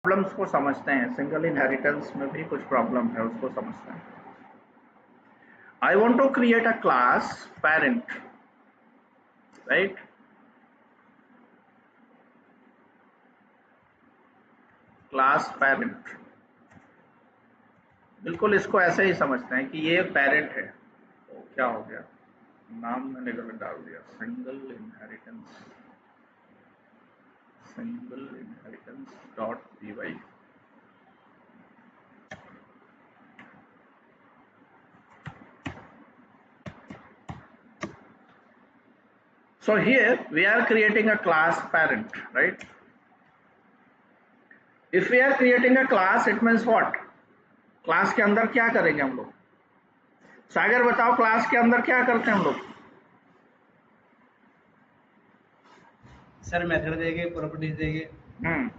Problems को समझते हैं, सिंगल इनहेरिटेंस में भी कुछ प्रॉब्लम है उसको समझते हैं। I want to create a class parent, right? Class parent, बिल्कुल इसको ऐसे ही समझते हैं कि ये पेरेंट है। तो क्या हो गया, नाम मैंने गलत डाल दिया, single inheritance dot py। So here we are creating a class parent, right? If we are creating a class, it means what? Class के अंदर क्या करेंगे हम लोग? सागर बताओ, क्लास के अंदर क्या करते हैं हम लोग? सर मेथड देंगे, प्रॉपर्टीज देंगे।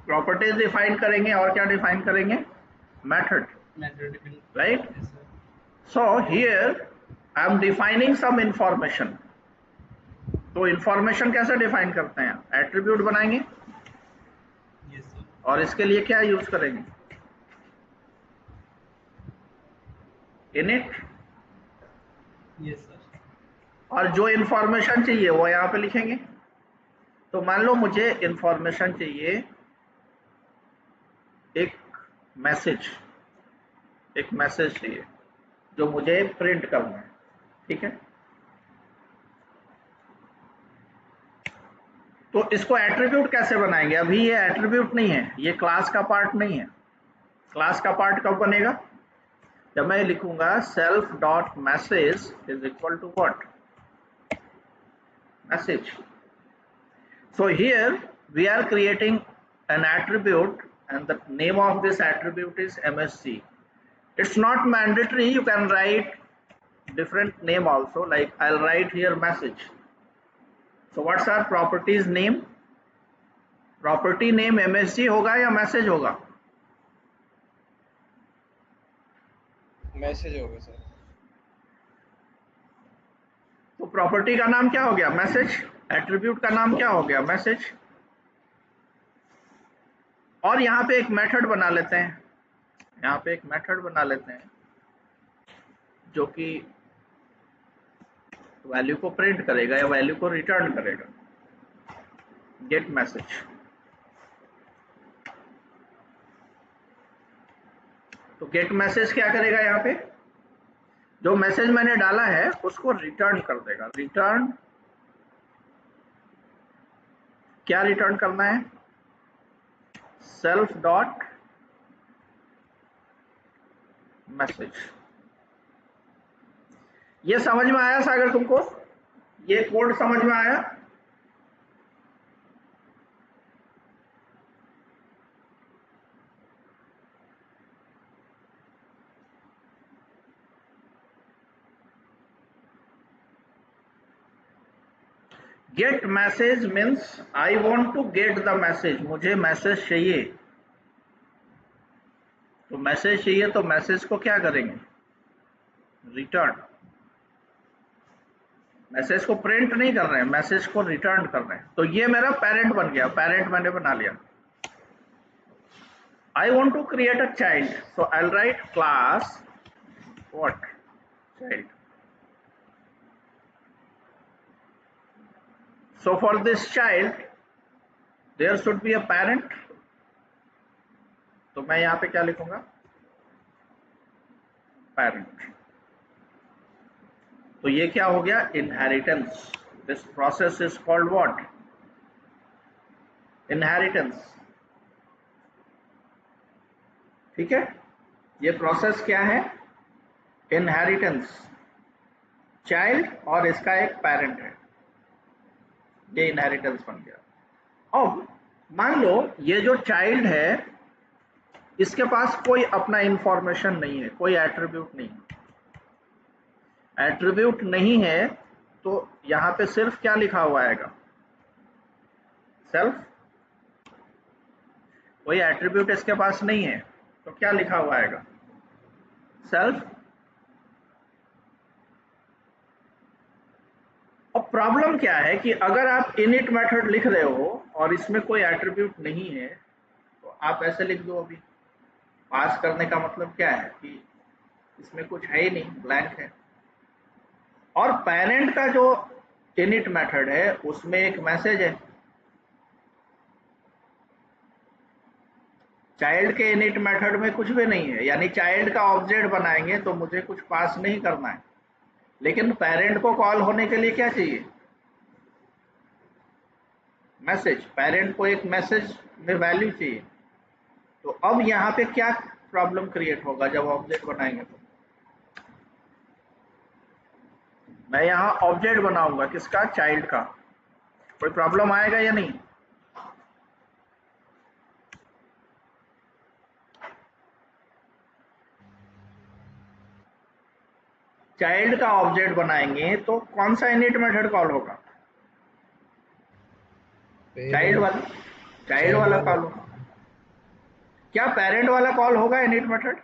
प्रॉपर्टीज डिफाइन करेंगे और क्या डिफाइन करेंगे? Method, right? So here I am defining some information. तो इंफॉर्मेशन कैसे डिफाइन करते हैं? एट्रीब्यूट बनाएंगे। Yes sir. और इसके लिए क्या यूज करेंगे? इनिट। Yes sir. और जो इंफॉर्मेशन चाहिए वो यहाँ पे लिखेंगे। तो मान लो मुझे इंफॉर्मेशन चाहिए, एक मैसेज चाहिए जो मुझे प्रिंट करना है, ठीक है? तो इसको एट्रीब्यूट कैसे बनाएंगे? अभी ये एट्रीब्यूट नहीं है, ये क्लास का पार्ट नहीं है। क्लास का पार्ट कब बनेगा? जब मैं लिखूंगा self dot message is equal to what? Message. So here we are creating an attribute and the name of this attribute is MSC. It's not mandatory, you can write different name also, like I'll write here message. So what's our properties name? Property name MSG होगा या message होगा? Message होगा sir. तो property का नाम क्या हो गया? मैसेज। एट्रीब्यूट का नाम क्या हो गया? मैसेज। और यहाँ पे एक मेथड बना लेते हैं, जो कि वैल्यू को प्रिंट करेगा या वैल्यू को रिटर्न करेगा। Gate message. तो गेट मैसेज क्या करेगा? यहाँ पे जो मैसेज मैंने डाला है उसको रिटर्न कर देगा। रिटर्न क्या रिटर्न करना है? Self dot message. ये समझ में आया सागर तुमको? ये कोड समझ में आया? Get message means I want to get the message, मुझे मैसेज चाहिए। तो मैसेज चाहिए तो मैसेज को क्या करेंगे? रिटर्न। मैसेज को प्रिंट नहीं कर रहे हैं, मैसेज को रिटर्न कर रहे हैं। तो ये मेरा पेरेंट बन गया, पेरेंट मैंने बना लिया। I want to create a child, so I'll write class what? Child. So for this child there should be a parent, तो मैं यहाँ पे क्या लिखूंगा? पेरेंट। तो ये क्या हो गया? Inheritance. This process is called what? Inheritance. ठीक है, ये प्रोसेस क्या है? इनहेरिटेंस। चाइल्ड और इसका एक पेरेंट है, ये इनहेरिटेंस बन गया। अब मान लो ये जो चाइल्ड है इसके पास कोई अपना इंफॉर्मेशन नहीं है, कोई एट्रीब्यूट नहीं है। एट्रीब्यूट नहीं है तो यहाँ पे सिर्फ क्या लिखा हुआ आएगा? सेल्फ। कोई एट्रीब्यूट इसके पास नहीं है तो क्या लिखा हुआ आएगा? सेल्फ। अब प्रॉब्लम क्या है कि अगर आप इनिट मेथड लिख रहे हो और इसमें कोई एट्रीब्यूट नहीं है तो आप ऐसे लिख दो अभी। पास करने का मतलब क्या है कि इसमें कुछ है ही नहीं, ब्लैंक है। और पेरेंट का जो इनिट मेथड है उसमें एक मैसेज है। चाइल्ड के इनिट मेथड में कुछ भी नहीं है, यानी चाइल्ड का ऑब्जेक्ट बनाएंगे तो मुझे कुछ पास नहीं करना है। लेकिन पेरेंट को कॉल होने के लिए क्या चाहिए? मैसेज। पेरेंट को एक मैसेज में वैल्यू चाहिए। तो अब यहाँ पे क्या प्रॉब्लम क्रिएट होगा जब ऑब्जेक्ट बनाएंगे? तो मैं यहाँ ऑब्जेक्ट बनाऊंगा किसका? चाइल्ड का। कोई प्रॉब्लम आएगा या नहीं? चाइल्ड का ऑब्जेक्ट बनाएंगे तो कौन सा इनिट मेथड कॉल होगा? Child parent. वाला। चाइल्ड चाइल्ड वाला वाला। कॉल होगा। क्या पेरेंट वाला कॉल होगा इनिट मेथड?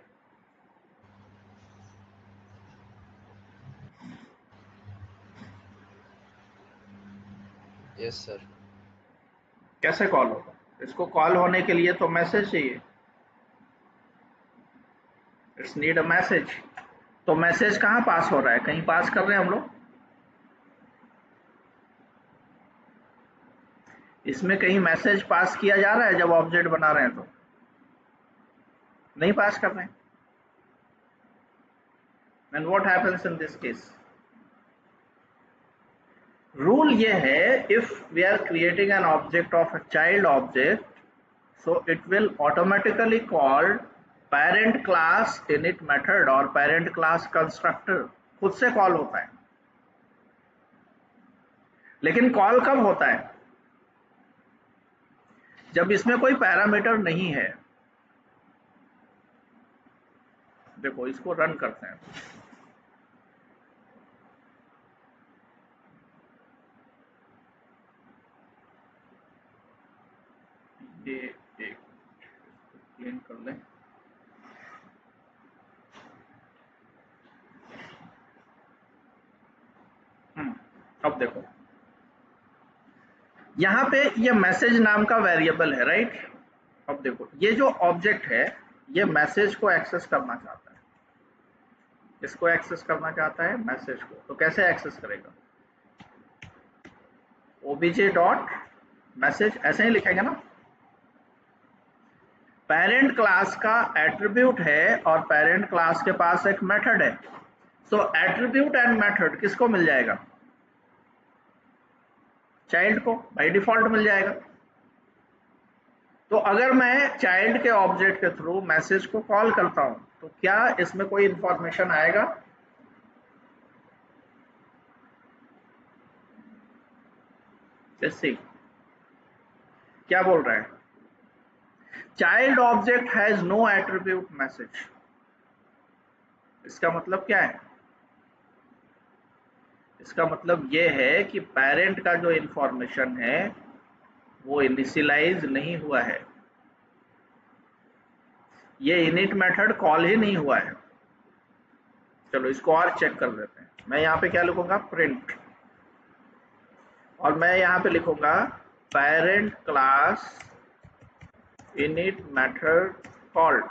Yes sir. कैसे कॉल होगा? इसको कॉल होने के लिए तो मैसेज चाहिए। It's need a message. तो मैसेज कहाँ पास हो रहा है? कहीं पास कर रहे हैं हम लोग? इसमें कहीं मैसेज पास किया जा रहा है जब ऑब्जेक्ट बना रहे हैं? तो नहीं पास कर रहे हैं। And what happens in this case? Rule ये है, if we are creating an object of a child object, so it will automatically call parent class init method और parent class constructor। खुद से कॉल होता है। लेकिन कॉल कब होता है? जब इसमें कोई पैरामीटर नहीं है। देखो इसको रन करते हैं। ये एक क्लीन कर लें। अब देखो यहाँ पे ये मैसेज नाम का वेरिएबल है, राइट? अब देखो ये जो ऑब्जेक्ट है ये मैसेज को एक्सेस करना चाहता है। इसको एक्सेस करना चाहता है मैसेज को। तो कैसे एक्सेस करेगा? obj डॉट मैसेज ऐसे ही लिखेंगे ना। पेरेंट क्लास का एट्रीब्यूट है और पेरेंट क्लास के पास एक मेथड है। सो एट्रीब्यूट एंड मेथड किसको मिल जाएगा? चाइल्ड को बाय डिफॉल्ट मिल जाएगा। तो अगर मैं चाइल्ड के ऑब्जेक्ट के थ्रू मैसेज को कॉल करता हूं तो क्या इसमें कोई इंफॉर्मेशन आएगा? जैसे क्या बोल रहा है? Child object has no attribute message. इसका मतलब क्या है? इसका मतलब यह है कि पेरेंट का जो इंफॉर्मेशन है वो इनिशियलाइज नहीं हुआ है। ये इनिट मेथड कॉल ही नहीं हुआ है। चलो इसको और चेक कर लेते हैं। मैं यहाँ पे क्या लिखूंगा? प्रिंट। और मैं यहाँ पे लिखूंगा parent class init method called.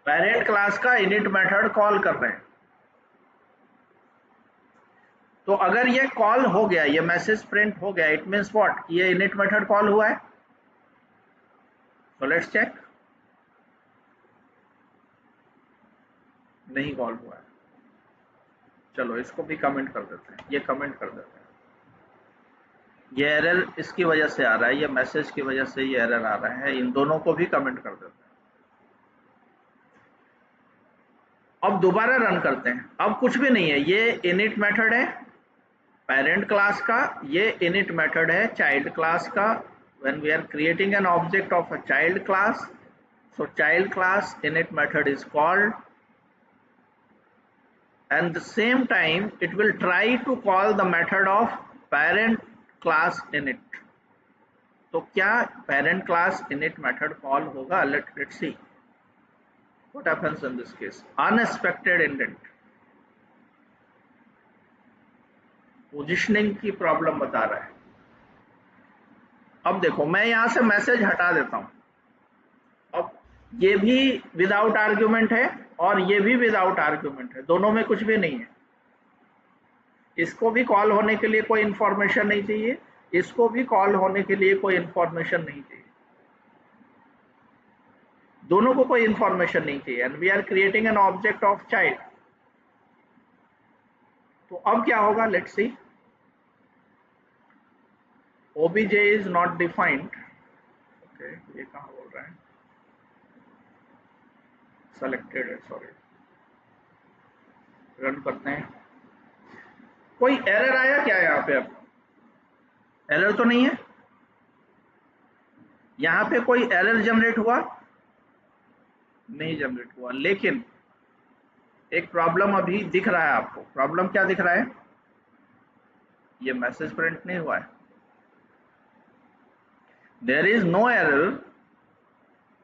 Parent class का इनिट मेथड कॉल कर रहे हैं। तो अगर ये कॉल हो गया, ये मैसेज प्रिंट हो गया, इट मीन्स व्हाट? ये इनिट मेथड कॉल हुआ है। तो लेट्स चेक। नहीं कॉल हुआ है। चलो इसको भी कमेंट कर देते हैं। ये कमेंट कर देते हैं। ये एरर इसकी वजह से आ रहा है, ये मैसेज की वजह से ये एरर आ रहा है। इन दोनों को भी कमेंट कर देते हैं। अब दोबारा रन करते हैं। अब कुछ भी नहीं है। ये इनिट मेथड है पेरेंट क्लास का, ये इनिट मेथड है चाइल्ड क्लास का। when we are creating an object of a child class, so child class init method is called, and the same time it will try to call the method of parent class init। तो क्या parent class init method call होगा? let's see what happens in this case। unexpected indent, positioning की problem बता रहा है। अब देखो मैं यहां से मैसेज हटा देता हूं, अब ये भी विदाउट आर्ग्यूमेंट है और ये भी विदाउट आर्ग्यूमेंट है, दोनों में कुछ भी नहीं है। इसको भी कॉल होने के लिए कोई इंफॉर्मेशन नहीं चाहिए, इसको भी कॉल होने के लिए कोई इंफॉर्मेशन नहीं चाहिए, दोनों को कोई इंफॉर्मेशन नहीं चाहिए। And we are creating an object of child. तो अब क्या होगा, let's see. obj is not defined, okay ये कहाँ बोल रहा है, सेलेक्टेड है, सॉरी, रन करते हैं। कोई एरर आया क्या यहाँ पे? अब एरर तो नहीं है, यहाँ पे कोई एरर जनरेट हुआ नहीं, जनरेट हुआ, लेकिन एक प्रॉब्लम अभी दिख रहा है आपको। प्रॉब्लम क्या दिख रहा है? ये मैसेज प्रिंट नहीं हुआ है। There is no error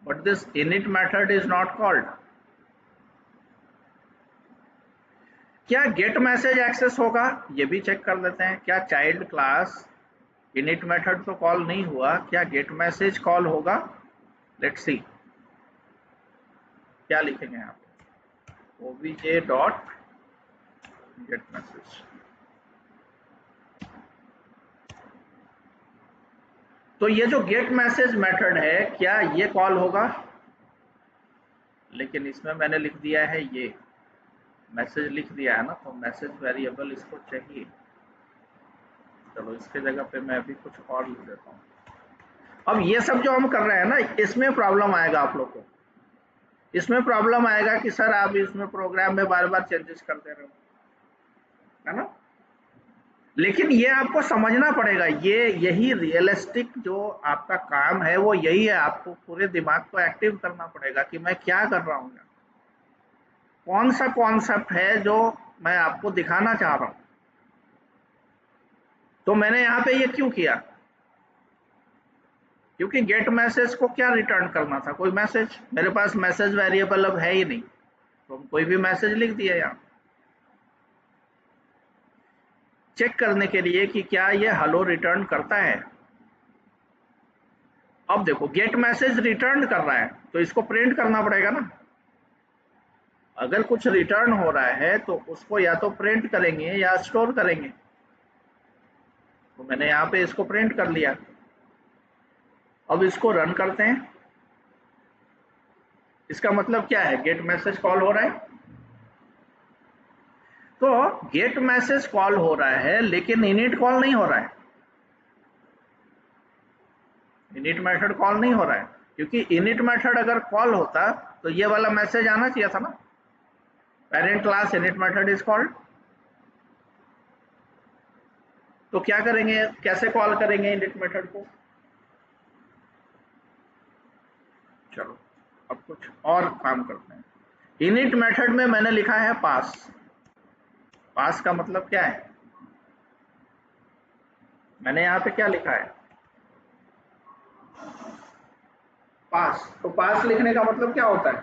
but this init method is not called. क्या गेट मैसेज एक्सेस होगा? ये भी चेक कर देते हैं। क्या चाइल्ड क्लास init मेथड तो कॉल नहीं हुआ, क्या गेट मैसेज कॉल होगा? लेट्स सी क्या लिखेंगे यहाँ पे, obj डॉट गेट मैसेज। तो ये जो गेट मैसेज मेथड है, क्या ये कॉल होगा? लेकिन इसमें मैंने लिख दिया है, ये मैसेज लिख दिया है ना, तो मैसेज वेरिएबल इसको चाहिए। चलो इसके जगह पे मैं अभी कुछ और लिख देता हूँ। अब ये सब जो हम कर रहे हैं ना, इसमें प्रॉब्लम आएगा आप लोग को। इसमें प्रॉब्लम आएगा कि सर आप इसमें प्रोग्राम में बार बार चेंजेस करते रहो, है ना। लेकिन ये आपको समझना पड़ेगा, ये यही रियलिस्टिक जो आपका काम है वो यही है। आपको पूरे दिमाग को एक्टिव करना पड़ेगा कि मैं क्या कर रहा हूँ, कौन सा कॉन्सेप्ट है जो मैं आपको दिखाना चाह रहा हूं। तो मैंने यहां पे ये क्यों किया? क्योंकि गेट मैसेज को क्या रिटर्न करना था, कोई मैसेज। मेरे पास मैसेज वेरिएबल अब है ही नहीं, तो कोई भी मैसेज लिख दिया यहां, चेक करने के लिए कि क्या ये हेलो रिटर्न करता है। अब देखो गेट मैसेज रिटर्न कर रहा है, तो इसको प्रिंट करना पड़ेगा ना। अगर कुछ रिटर्न हो रहा है तो उसको या तो प्रिंट करेंगे या स्टोर करेंगे। तो मैंने यहाँ पे इसको प्रिंट कर लिया। अब इसको रन करते हैं। इसका मतलब क्या है, गेट मैसेज कॉल हो रहा है। तो गेट मैसेज कॉल हो रहा है लेकिन इनिट कॉल नहीं हो रहा है। इनिट मेथड कॉल नहीं हो रहा है, क्योंकि इनिट मेथड अगर कॉल होता तो ये वाला मैसेज आना चाहिए था ना, parent class init method is called. तो क्या करेंगे, कैसे कॉल करेंगे इनिट मेथड को? चलो अब कुछ और काम करते हैं। इनिट मेथड में मैंने लिखा है पास। पास का मतलब क्या है? मैंने यहां पे क्या लिखा है, पास। तो पास लिखने का मतलब क्या होता है,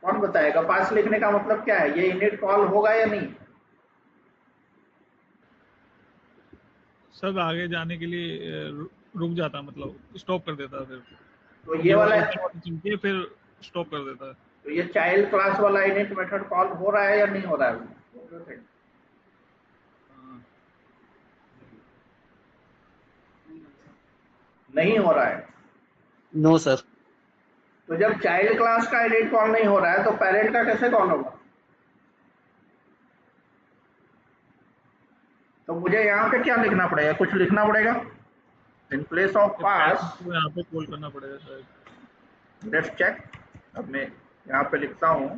कौन बताएगा? पास लिखने का मतलब क्या है, ये इनिट कॉल होगा या नहीं? सब आगे जाने के लिए रुक जाता, मतलब स्टॉप कर देता है। फिर तो ये वाला चलती है, फिर स्टॉप कर देता है। तो ये चाइल्ड क्लास वाला इनिट मेथड कॉल हो रहा है या नहीं हो रहा है? नहीं हो रहा है। No sir. तो जब चाइल्ड क्लास का इनिट कॉल नहीं हो रहा है तो पेरेंट का कैसे कॉल होगा? तो मुझे यहाँ पे क्या लिखना पड़ेगा, कुछ लिखना पड़ेगा। इन प्लेस ऑफ पास यहाँ पे कॉल करना पड़ेगा शायद। Let's check. अब मैं यहाँ पे लिखता हूँ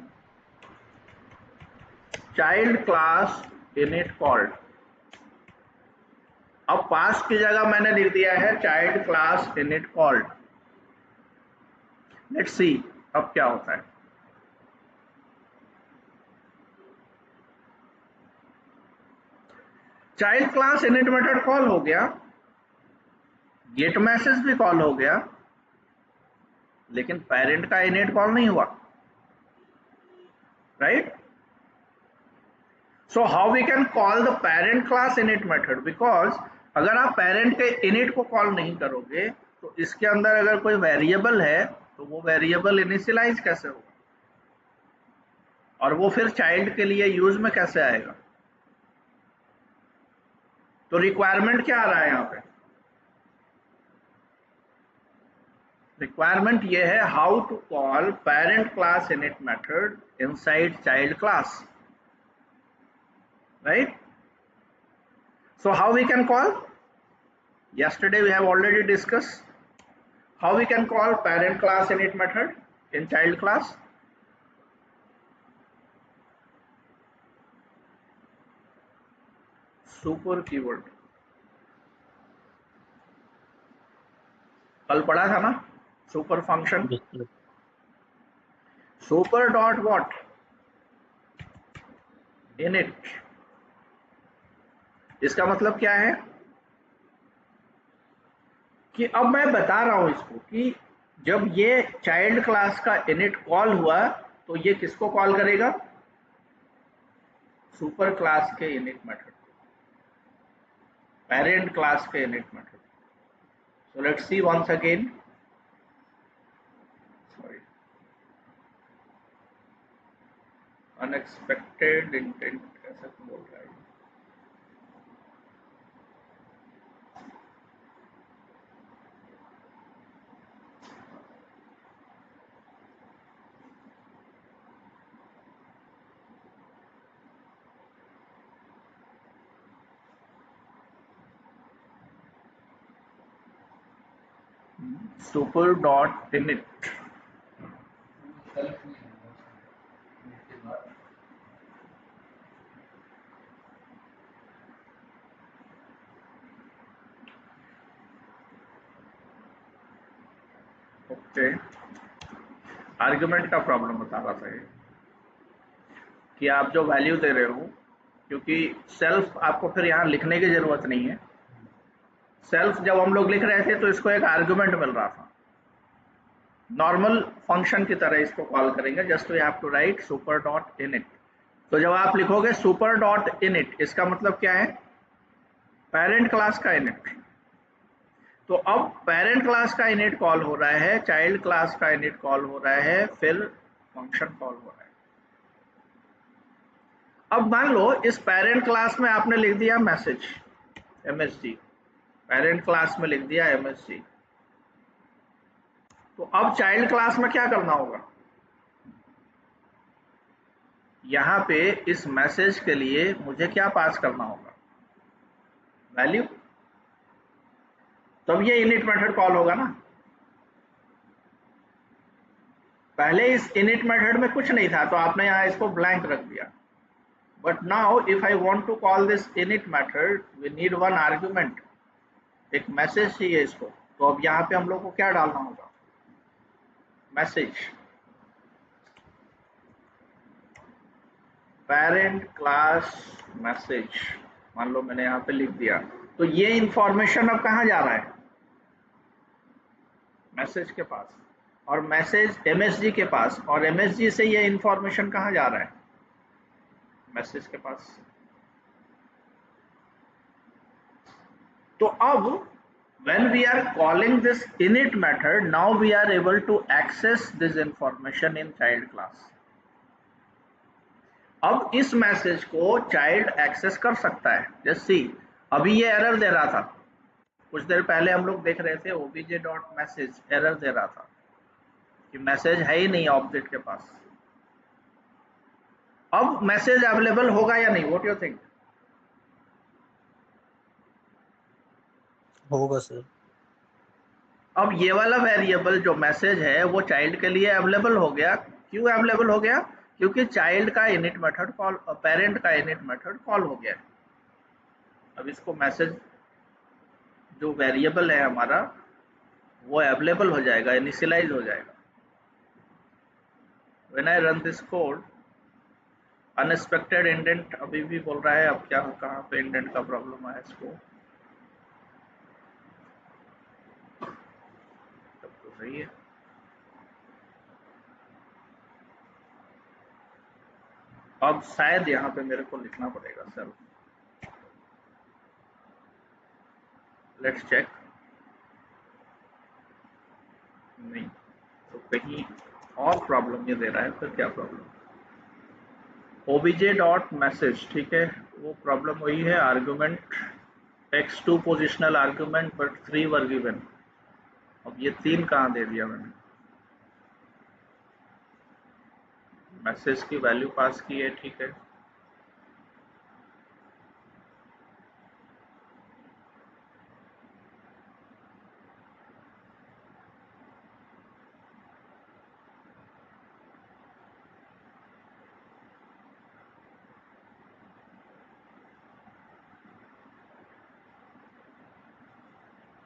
चाइल्ड क्लास इनिट कॉल्ड। अब पास की जगह मैंने लिख दिया है child class init called. Let's see अब क्या होता है। Child class init method call हो गया, गेट मैसेज भी कॉल हो गया, लेकिन पेरेंट का इनिट कॉल नहीं हुआ, right? So how we can call the parent class init method? Because अगर आप parent के init को कॉल नहीं करोगे तो इसके अंदर अगर कोई वेरिएबल है तो वो वेरिएबल इनिशियलाइज कैसे होगा और वो फिर चाइल्ड के लिए यूज में कैसे आएगा? तो रिक्वायरमेंट क्या आ रहा है यहाँ पे? रिक्वायरमेंट ये है how to call parent class init method inside child class, right? So how we can call? Yesterday we have already discussed how we can call parent class init method in child class. Super keyword कल पढ़ा था ना, super function, super dot what, init. इसका मतलब क्या है कि अब मैं बता रहा हूं इसको कि जब ये चाइल्ड क्लास का इनिट कॉल हुआ तो ये किसको कॉल करेगा? सुपर क्लास के इनिट मेथड, पेरेंट क्लास के init method. So let's see once again. Sorry. Unexpected intent ऐसा बोल रहा है। Super dot init. Okay, argument का प्रॉब्लम बता रहा था ये कि आप जो वैल्यू दे रहे हो, क्योंकि सेल्फ आपको फिर यहाँ लिखने की जरूरत नहीं है। सेल्फ जब हम लोग लिख रहे थे तो इसको एक आर्गुमेंट मिल रहा था, नॉर्मल फंक्शन की तरह इसको कॉल करेंगे। Just we have to write super dot init. तो जब आप लिखोगे सुपर डॉट इनिट, इसका मतलब क्या है? पेरेंट क्लास का इनिट। तो अब पेरेंट क्लास का इनिट कॉल हो रहा है, चाइल्ड क्लास का इनिट कॉल हो रहा है, फिर फंक्शन कॉल हो रहा है। अब मान लो इस पेरेंट क्लास में आपने लिख दिया मैसेज MSG, पेरेंट क्लास में लिख दिया MSG। तो अब चाइल्ड क्लास में क्या करना होगा? यहां पे इस मैसेज के लिए मुझे क्या पास करना होगा? वैल्यू। तब ये इनिट मेथड कॉल होगा ना। पहले इस इनिट मेथड में कुछ नहीं था तो आपने यहां इसको ब्लैंक रख दिया। But now if I want to call this init method, we need one argument, एक मैसेज चाहिए इसको। तो अब यहाँ पे हम लोग को क्या डालना होगा? Message, parent class message. मान लो मैंने यहाँ पे लिख दिया, तो ये इंफॉर्मेशन अब कहाँ जा रहा है? मैसेज के पास, और मैसेज MSG के पास, और MSG से ये इंफॉर्मेशन कहाँ जा रहा है? मैसेज के पास। तो अब when we are calling this init method, now we are able to access this information in child class. अब इस मैसेज को चाइल्ड एक्सेस कर सकता है। जस्ट सी, अभी ये एरर दे रहा था, कुछ देर पहले हम लोग देख रहे थे obj.message एरर दे रहा था कि मैसेज है ही नहीं ऑब्जेक्ट के पास। अब मैसेज अवेलेबल होगा या नहीं? What you think? होगा सर। अब ये वाला वेरिएबल जो मैसेज है वो चाइल्ड के लिए अवेलेबल हो गया। क्यों अवेलेबल हो गया? क्योंकि चाइल्ड का इनिट मेथड कॉल, पेरेंट का इनिट मेथड कॉल हो गया। अब इसको मैसेज जो वेरिएबल है हमारा वो अवेलेबल हो जाएगा, इनिशियलाइज हो जाएगा। When I run this code, unexpected indent अभी भी बोल रहा है। अब क्या, कहाँ पे इंडेंट का प्रॉब्लम है इसको? तब तो सही है। अब शायद यहाँ पे मेरे को लिखना पड़ेगा सेल्फ, लेट्स चेक। नहीं, तो कहीं और प्रॉब्लम ये दे रहा है, फिर क्या प्रॉब्लम? obj डॉट मैसेज, ठीक है, वो प्रॉब्लम वही है, argument x2 positional argument but 3 were given. अब ये 3 कहाँ दे दिया मैंने? मैसेज की वैल्यू पास की है, ठीक है।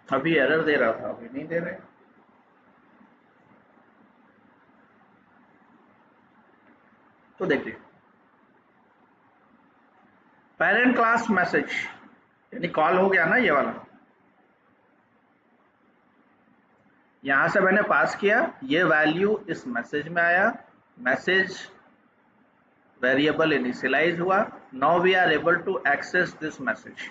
अभी एरर दे रहा था, अभी नहीं दे रहे। तो देखिए, पेरेंट क्लास मैसेज यानी कॉल हो गया ना ये वाला, यहां से मैंने पास किया, ये वैल्यू इस मैसेज में आया, मैसेज वेरिएबल इनिशियलाइज हुआ। Now we are able to access this message.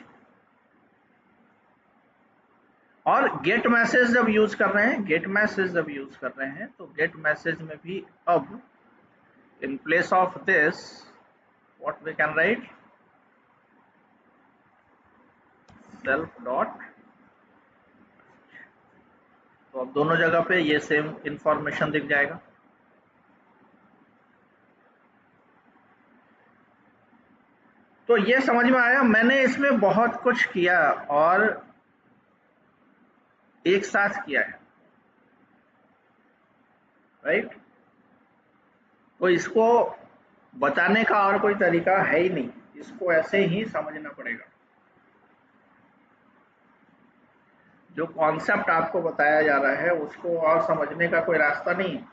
और गेट मैसेज जब यूज कर रहे हैं, गेट मैसेज जब यूज कर रहे हैं, तो गेट मैसेज में भी अब in place of this what we can write, self dot। तो अब दोनों जगह पे ये सेम इंफॉर्मेशन दिख जाएगा। तो ये समझ में आया, मैंने इसमें बहुत कुछ किया और एक साथ किया है, राइट। तो इसको बताने का और कोई तरीका है ही नहीं, इसको ऐसे ही समझना पड़ेगा। जो कॉन्सेप्ट आपको बताया जा रहा है उसको और समझने का कोई रास्ता नहीं है।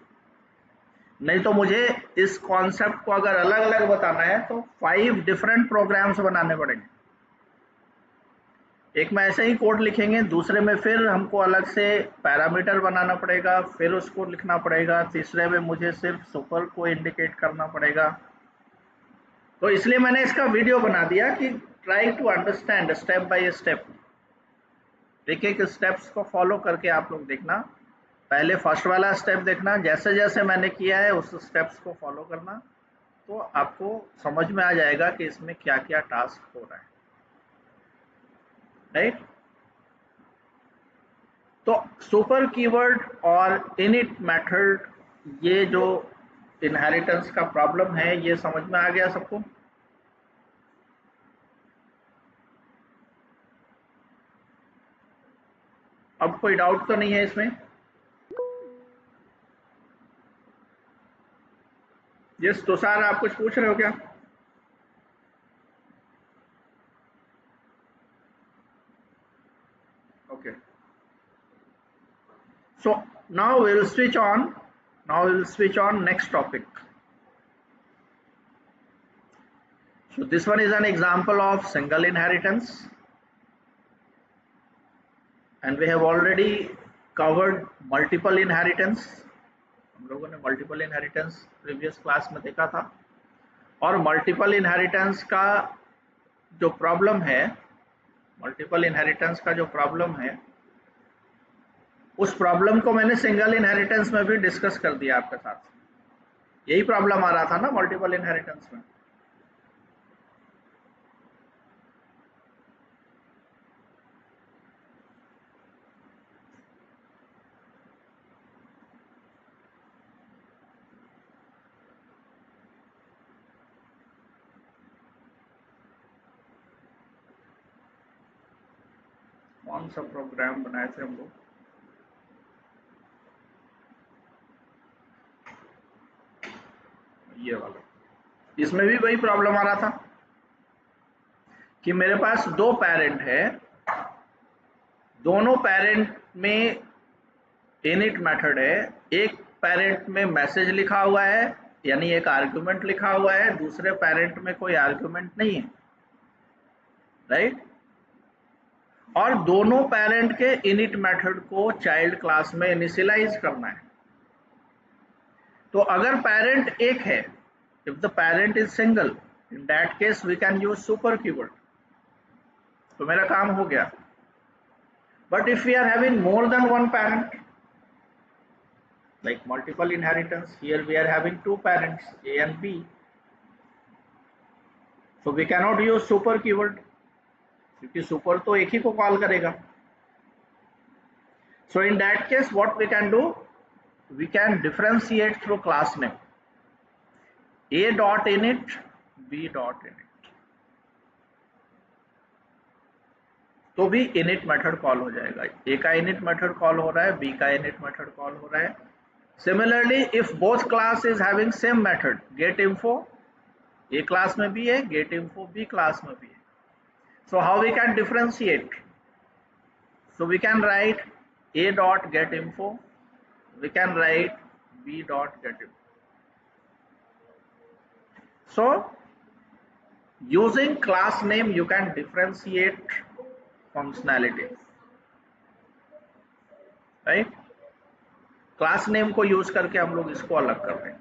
नहीं तो मुझे इस कॉन्सेप्ट को अगर अलग अलग बताना है तो 5 डिफरेंट प्रोग्राम्स बनाने पड़ेंगे। एक में ऐसे ही कोड लिखेंगे, दूसरे में फिर हमको अलग से पैरामीटर बनाना पड़ेगा, फिर उसको लिखना पड़ेगा, तीसरे में मुझे सिर्फ सुपर को इंडिकेट करना पड़ेगा। तो इसलिए मैंने इसका वीडियो बना दिया कि try to understand step by step. एक एक स्टेप्स को फॉलो करके आप लोग देखना। पहले फर्स्ट वाला स्टेप देखना, जैसे जैसे मैंने किया है उस स्टेप्स को फॉलो करना, तो आपको समझ में आ जाएगा कि इसमें क्या क्या टास्क हो रहा है, राइट। तो सुपर कीवर्ड और इनिट मेथड, ये जो इनहेरिटेंस का प्रॉब्लम है, ये समझ में आ गया सबको? अब कोई डाउट तो नहीं है इसमें? यस तुषार, आप कुछ पूछ रहे हो क्या? Okay, so now we'll switch on next topic. So this one is an example of single inheritance, and we have already covered multiple inheritance. हम लोगों ने मल्टीपल इनहेरिटेंस प्रीवियस क्लास में देखा था, और मल्टीपल इनहेरिटेंस का जो प्रॉब्लम है, मल्टीपल इनहेरिटेंस का जो प्रॉब्लम है, उस प्रॉब्लम को मैंने सिंगल इनहेरिटेंस में भी डिस्कस कर दिया आपके साथ। यही प्रॉब्लम आ रहा था ना मल्टीपल इनहेरिटेंस में। कौन सा प्रोग्राम बनाए थे हम लोग? ये वाला। इसमें भी वही प्रॉब्लम आ रहा था कि मेरे पास 2 पेरेंट है, दोनों पेरेंट में इनिट मेथड है, एक पेरेंट में मैसेज लिखा हुआ है यानी एक आर्गुमेंट लिखा हुआ है, दूसरे पेरेंट में कोई आर्गुमेंट नहीं है, राइट। और दोनों पेरेंट के इनिट मेथड को चाइल्ड क्लास में इनिशियलाइज करना है। तो अगर पेरेंट एक है, If the parent is single, in that case we can use super keyword. तो मेरा काम हो गया. But if we are having more than one parent, like multiple inheritance, here we are having two parents, A and B. So we cannot use super keyword, क्योंकि super तो एक ही को call करेगा. So in that case, what we can do? We can differentiate through class name. A dot init, B dot init. तो भी init method call हो जाएगा. A का init मेथड कॉल हो रहा है, B का init मेथड कॉल हो रहा है. Similarly, if both class is having same method, get info, A class में भी है, get info B class में भी है. So how we can differentiate? So we can write A dot get info, we can write B dot get info. So using class name you can differentiate functionality, right? Class name को use करके हम लोग इसको अलग कर रहे हैं.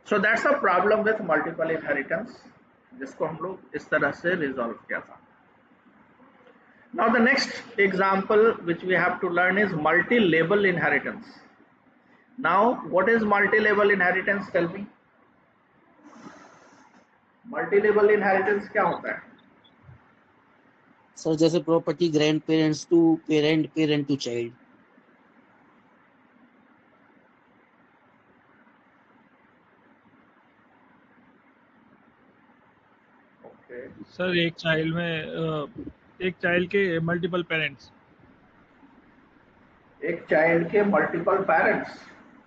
So that's a problem with multiple inheritance, जिसको हम लोग इस तरह से रिजॉल्व किया था. Now the next example which we have to learn is multi लेबल inheritance. Now what is multi लेबल इनहेरिटेंस? Tell me. मल्टी लेबल इनहेरिटेंस क्या होता है? सर जैसे property grandparents to parent, parent to child. Okay. Sir एक child के multiple parents. एक चाइल्ड के मल्टीपल पेरेंट्स,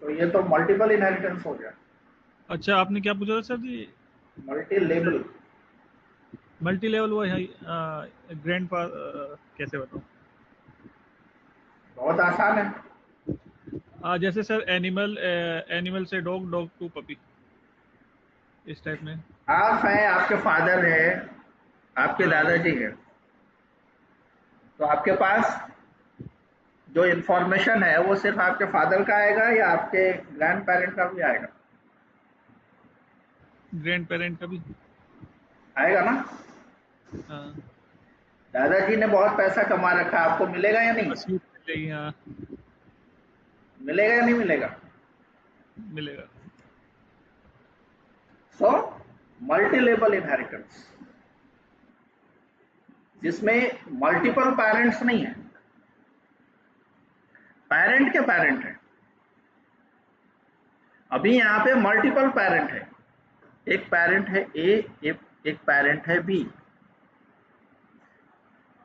तो ये तो मल्टीपल इनहेरिटेंस हो गया. अच्छा, आपने क्या पूछा था sir ji? Multi label. Multi level वो है ग्रैंड कैसे बताऊं? बहुत आसान है. जैसे सर एनिमल से डॉग, डॉग टू पपी, इस टाइप में. आप हैं, आपके फादर है, आपके दादाजी है, तो आपके पास जो इंफॉर्मेशन है वो सिर्फ आपके फादर का आएगा या आपके ग्रैंड पेरेंट का भी आएगा? ग्रैंड पेरेंट का भी आएगा ना. हाँ. दादाजी ने बहुत पैसा कमा रखा, आपको मिलेगा या नहीं? मसीह मिलेगी. हाँ, मिलेगा या नहीं मिलेगा? मिलेगा. सो मल्टी लेबल इनहेरिटेंस, जिसमें मल्टीपल पेरेंट्स नहीं है, पेरेंट के पेरेंट है. अभी यहां पे मल्टीपल पेरेंट है, एक पेरेंट है ए, एक पेरेंट है B.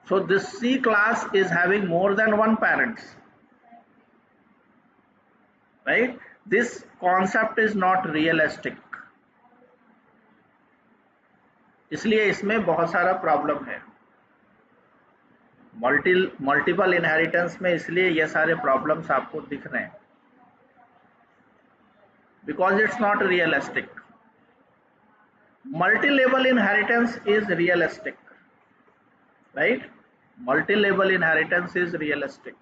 So this C class is having more than one parents, right? This concept is not realistic. इसलिए इसमें बहुत सारा प्रॉब्लम है. मल्टीपल इनहेरिटेंस में इसलिए ये सारे प्रॉब्लम्स आपको दिख रहे हैं, because it's not realistic. Multi level inheritance is realistic, right? Multi-level inheritance is realistic.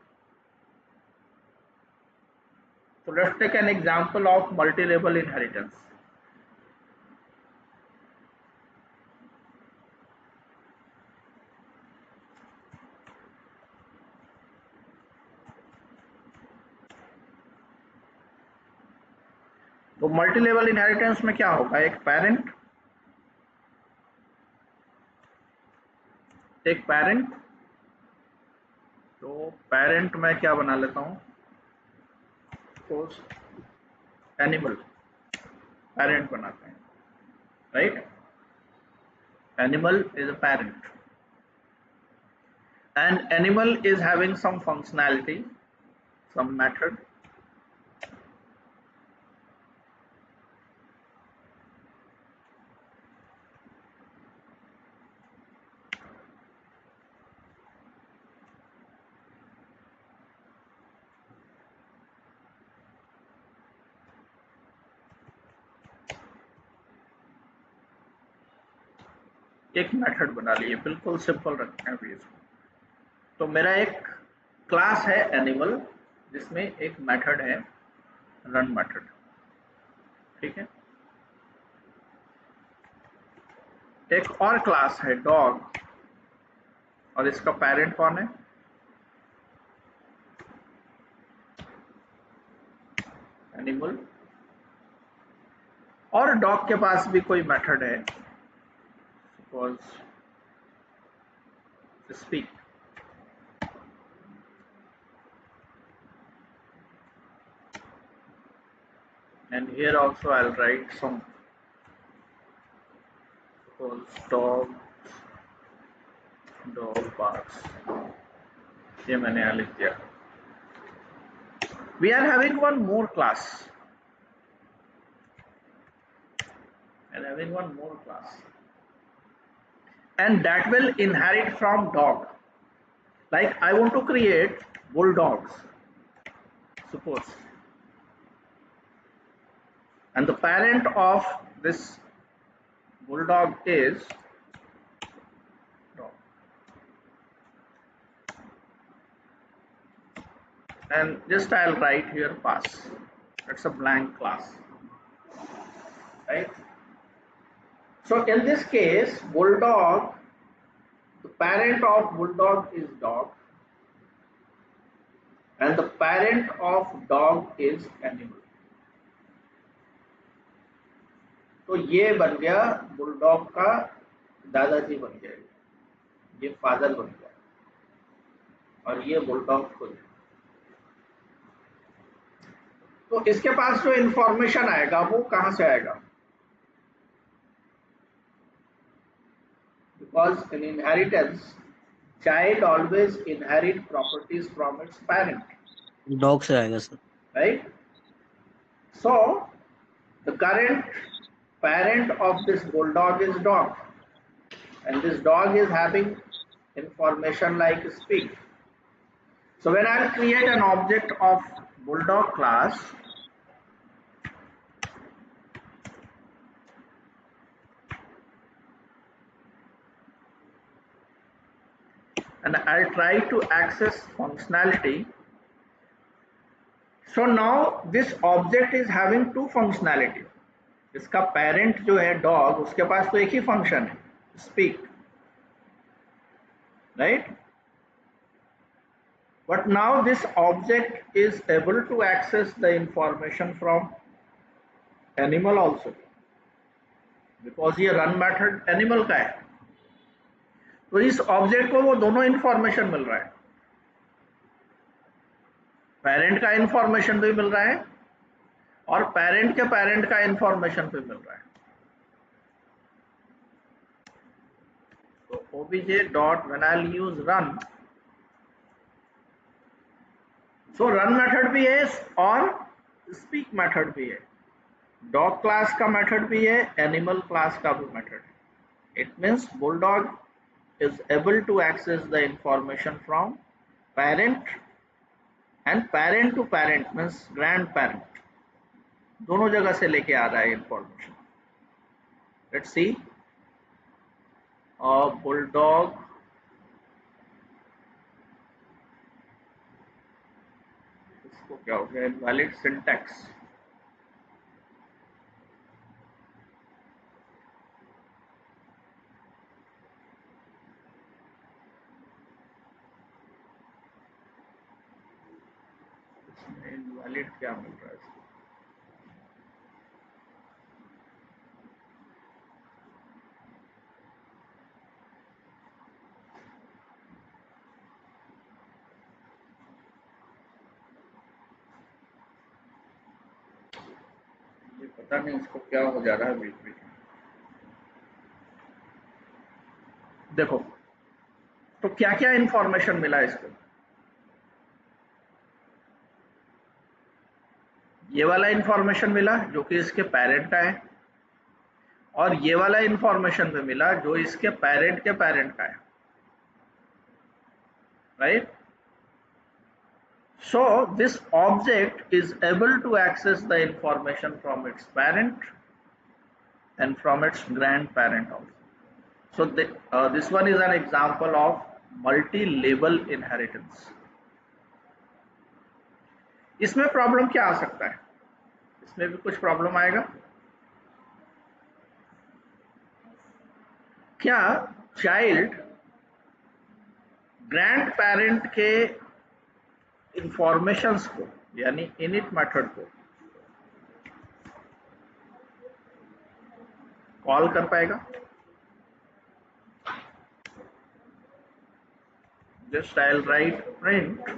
So let's take an example of multi-level inheritance. तो मल्टी-लेवल इनहेरिटेंस में क्या होगा? एक पेरेंट, तो पेरेंट में क्या बना लेता हूं, एनिमल पेरेंट बनाते हैं, right? Animal is a parent and animal is having some functionality, some method. एक मेथड बना लिए, बिल्कुल सिंपल रखते हैं अभी इसको. तो मेरा एक क्लास है एनिमल, जिसमें एक मेथड है रन मेथड. ठीक है। एक और क्लास है डॉग, और इसका पेरेंट कौन है? एनिमल। और डॉग के पास भी कोई मेथड है, suppose speak. And here also I'll write some, suppose dog barks, ये मैंने यहाँ लिख दिया। We are having one more class, and that will inherit from dog. Like I want to create bulldogs, suppose, and the parent of this bulldog is dog, and just I'll write here pass. That's a blank class, right? So in this case, bulldog, the parent of bulldog is dog, and the parent of dog is animal. तो ये बन गया bulldog का दादाजी बन गया, ये father बन गया, और ये बुलडॉग खुद। तो इसके पास जो इंफॉर्मेशन आएगा वो कहां से आएगा? Because in inheritance child always inherit properties from its parent. Dog से आएगा sir, right? So the current parent of this bulldog is dog, and this dog is having information like speak. So when I'll create an object of bulldog class, and I'll try to access functionality. So now this object is having two functionality. इसका parent जो है dog, उसके पास तो एक ही function है, speak, right? But now this object is able to access the information from animal also, because ये रन मेथड एनिमल का है। तो इस ऑब्जेक्ट को वो दोनों इंफॉर्मेशन मिल रहा है, पेरेंट का इंफॉर्मेशन भी मिल रहा है और पेरेंट के पेरेंट का इंफॉर्मेशन भी मिल रहा है। तो obj dot when I use run, so run method भी है और स्पीक मेथड भी है, डॉग क्लास का मेथड भी है, एनिमल क्लास का भी मेथड है। It means bulldog is able to access the information from parent, and parent to parent means grandparent, दोनों जगह से लेके आ रहा है इंफॉर्मेशन। लेट्स सी, बुलडॉग इसको क्या हो गया, इनवैलिड सिंटैक्स। इनवैलिड क्या मिल रहा है इसको? ये पता नहीं इसको क्या हो जा रहा है बीच बीच में। देखो तो क्या क्या इंफॉर्मेशन मिला इसको। ये वाला इंफॉर्मेशन मिला जो कि इसके पेरेंट का है, और ये वाला इंफॉर्मेशन भी मिला जो इसके पेरेंट के पेरेंट का है, right? So this object is able to access the information from its parent and from its grandparent also. So this one is an example of multi-level inheritance. इसमें प्रॉब्लम क्या आ सकता है? इसमें भी कुछ प्रॉब्लम आएगा? क्या चाइल्ड ग्रैंड पेरेंट के इंफॉर्मेशंस को यानी इनिट मेथड को कॉल कर पाएगा? Just I will right print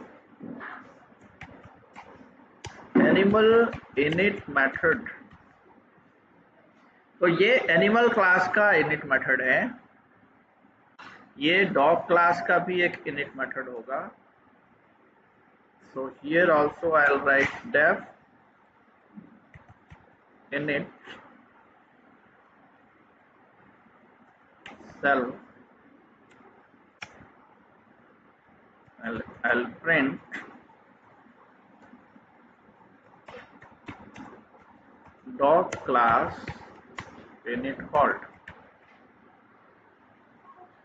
animal init method. तो ये एनिमल क्लास का इनिट मेथड है, ये डॉग क्लास का भी एक इनिट मेथड होगा। So here also I will write def init self, I'll print dog class init called,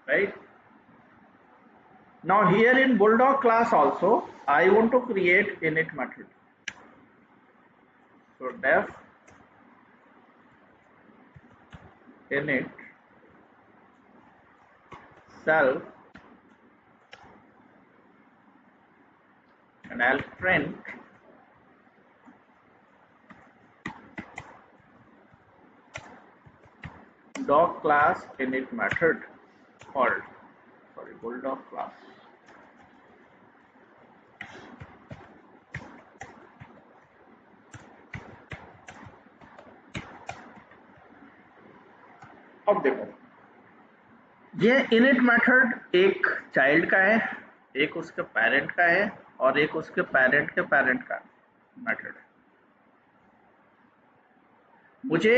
right? Now here in bulldog class also I want to create init method. So def init self and I'll print dog class init method called, sorry, bulldog class. अब देखो ये init method एक child का है, एक उसके parent का है और एक उसके पेरेंट के पेरेंट का मेथड है। मुझे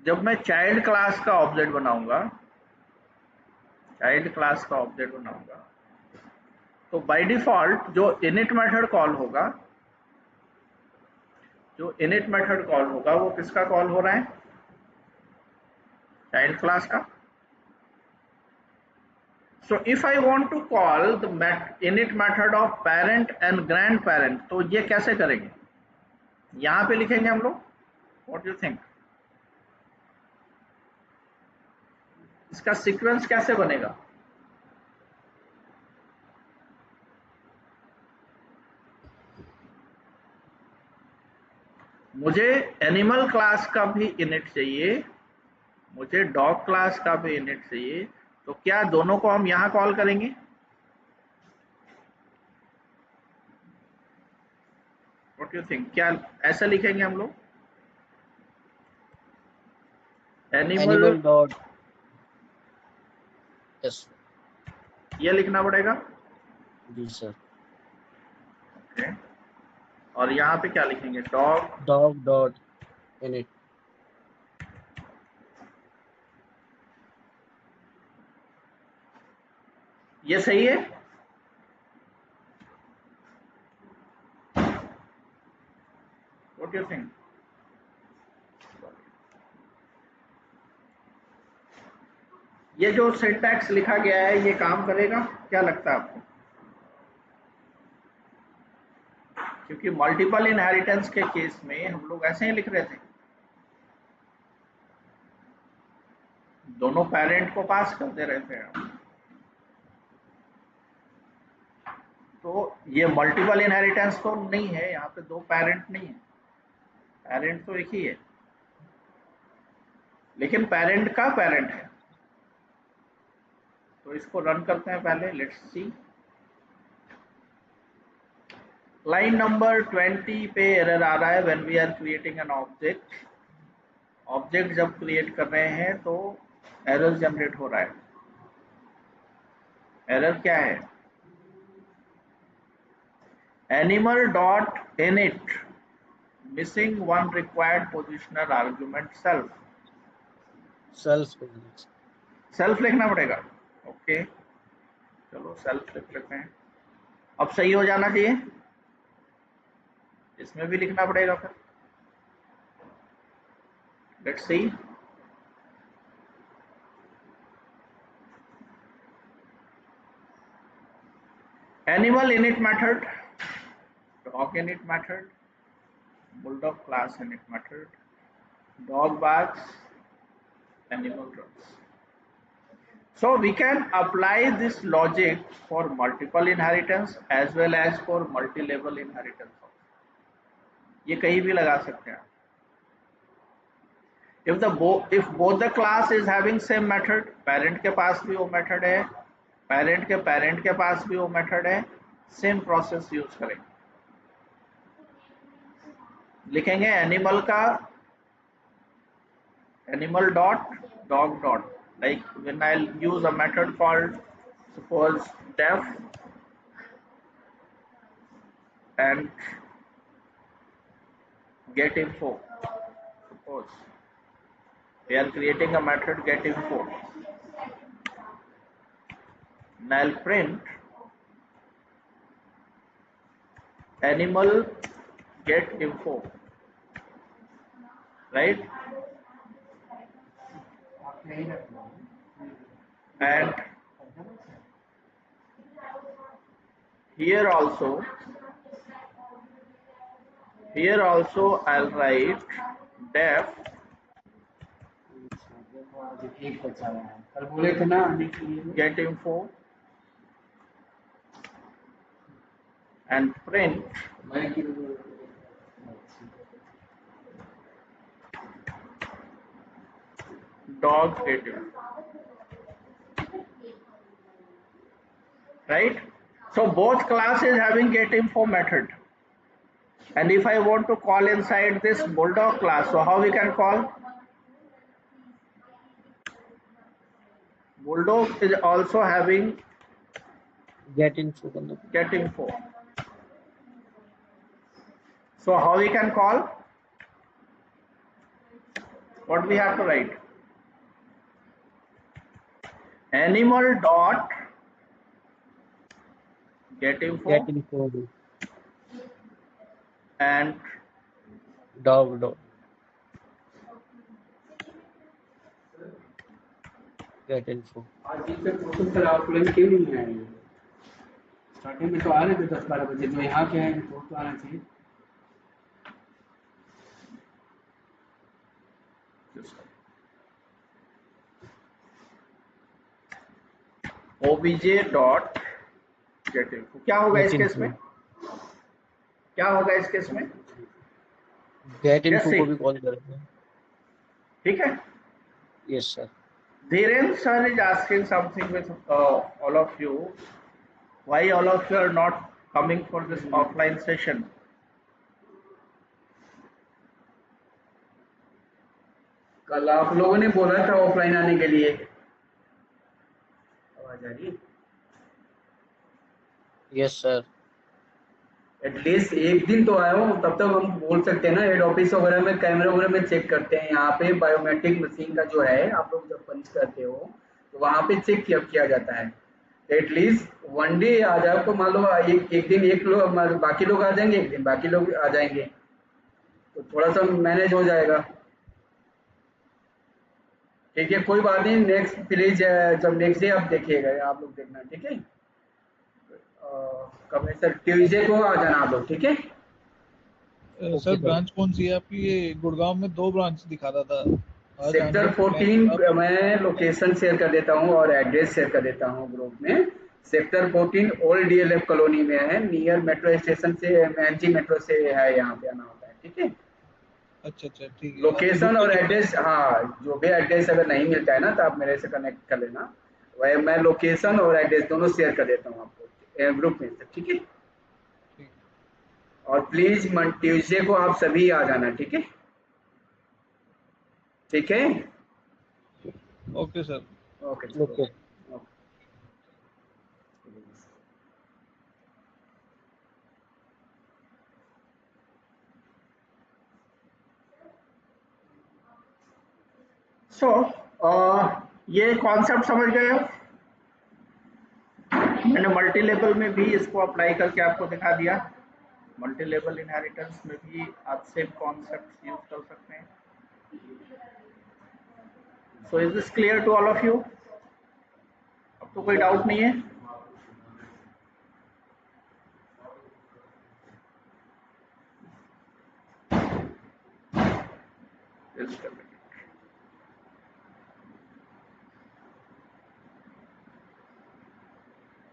जब मैं चाइल्ड क्लास का ऑब्जेक्ट बनाऊंगा, चाइल्ड क्लास का ऑब्जेक्ट बनाऊंगा तो बाय डिफॉल्ट जो इनिट मेथड कॉल होगा, जो इनिट मेथड कॉल होगा वो किसका कॉल हो रहा है? चाइल्ड क्लास का। So if I want to call the init method of parent and grandparent, तो ये कैसे करेंगे? यहां पे लिखेंगे हम लोग। What do you think? इसका सीक्वेंस कैसे बनेगा? मुझे एनिमल क्लास का भी इनिट चाहिए, मुझे डॉग क्लास का भी इनिट चाहिए, तो क्या दोनों को हम यहां कॉल करेंगे? What you think? क्या ऐसा लिखेंगे हम लोग? एनिमल डॉट, यस ये लिखना पड़ेगा जी सर। ओके, और यहाँ पे क्या लिखेंगे? Dog dot init. ये सही है? What you think? ये जो सिंटैक्स लिखा गया है ये काम करेगा? क्या लगता है आपको? क्योंकि मल्टीपल इनहेरिटेंस के केस में हम लोग ऐसे ही लिख रहे थे, दोनों पेरेंट को पास कर दे रहे थे हम। तो ये मल्टीपल इनहेरिटेंस तो नहीं है, यहाँ पे दो पेरेंट नहीं है, पेरेंट तो एक ही है, लेकिन पेरेंट का पेरेंट है। तो इसको रन करते हैं पहले, लेट्स सी। लाइन नंबर 20 पे एरर आ रहा है when we are creating an object. Object जब क्रिएट कर रहे हैं तो एरर जनरेट हो रहा है। एरर क्या है? Animal dot init missing one required positional argument self. Self लिखना पड़ेगा। ओके, चलो सेल्फ लिख लेते हैं। अब सही हो जाना चाहिए, इसमें भी लिखना पड़ेगा फिर। Let's see. Animal init method, dog init method, bulldog class init method, dog barks, animal runs। So we can apply this logic for multiple inheritance as well as for multi-level inheritance. ये कहीं भी लगा सकते हैं. If both the class is having same method, parent के पास भी वो method है, parent के पास भी वो method है, same process use करेंगे. लिखेंगे animal का animal dot dog dot, like when I'll use a method called suppose def and get info. Suppose we are creating a method get info, and I'll print animal get info, right? And here also I'll write def एक बचा हुआ है कल बोले थे ना आने के लिए get info and print मैं कि dog get info, right? So both classes having get info method, and if I want to call inside this bulldog class, so how we can call? Bulldog is also having get info. get info. So how we can call? What we have to write? Animal dot get info, Get info. and Dog dog. Get info. आज इनसे question sir offline क्यों नहीं आए starting में तो आ रहे थे 10-12 बजे जो यहाँ के हैं तो आना चाहिए obj dot get info. क्या होगा इस केस में? क्या होगा इस केस में? Get info Yes, को भी कॉल करेंगे. ठीक है. Yes sir. Dhiren sir is asking something with all of you. Why all of you are not coming for this offline session? कल आप लोगों ने बोला था ऑफलाइन आने के लिए आवाज आ रही है Yes sir. एटलीस्ट एक दिन तो आया हो तब तक हम बोल सकते हैं ना हेड ऑफिस वगैरह में कैमरे वगैरह में चेक करते हैं यहाँ पे बायोमेट्रिक मशीन का जो है आप लोग जब पंच करते हो तो वहाँ पे चेक किया जाता है एटलीस्ट वन डे आ जाए तो मान लो एक दिन एक लोग बाकी लोग आ जाएंगे एक दिन बाकी लोग आ जाएंगे तो थोड़ा सा मैनेज हो जाएगा ठीक है कोई बात नहीं नेक्स्ट प्लीज जब नेक्स्ट डे आप देखिएगा आप लोग देखना ठीक है कब है सर ट्यूसडे को आ जाना आप लोग ठीक है सर ब्रांच कौन सी है आपकी? ये गुड़गांव में 2 ब्रांच दिखा रहा था. आज सेक्टर 14 मैं लोकेशन शेयर कर देता हूँ और एड्रेस शेयर कर देता हूँ ग्रुप में सेक्टर 14 ओल्ड डीएलएफ कॉलोनी में है नियर मेट्रो स्टेशन से एमजी मेट्रो से है यहाँ पे आना होता है ठीक है अच्छा ठीक है. लोकेशन और एड्रेस हाँ जो भी एड्रेस अगर नहीं मिलता है ना तो आप मेरे से कनेक्ट कर लेना वह मैं लोकेशन और एड्रेस दोनों शेयर कर देता हूँ आपको ग्रुप में से ठीक है और प्लीज ट्यूसडे को आप सभी आ जाना ठीक है ओके सर. ओके So ये कॉन्सेप्ट समझ गए हो? मैंने मल्टी लेवल में भी इसको अप्लाई करके आपको दिखा दिया. मल्टी लेवल इनहेरिटेंस में भी आप सेम कॉन्सेप्ट यूज कर सकते हैं. So is this clear to all of you? अब तो कोई डाउट नहीं है.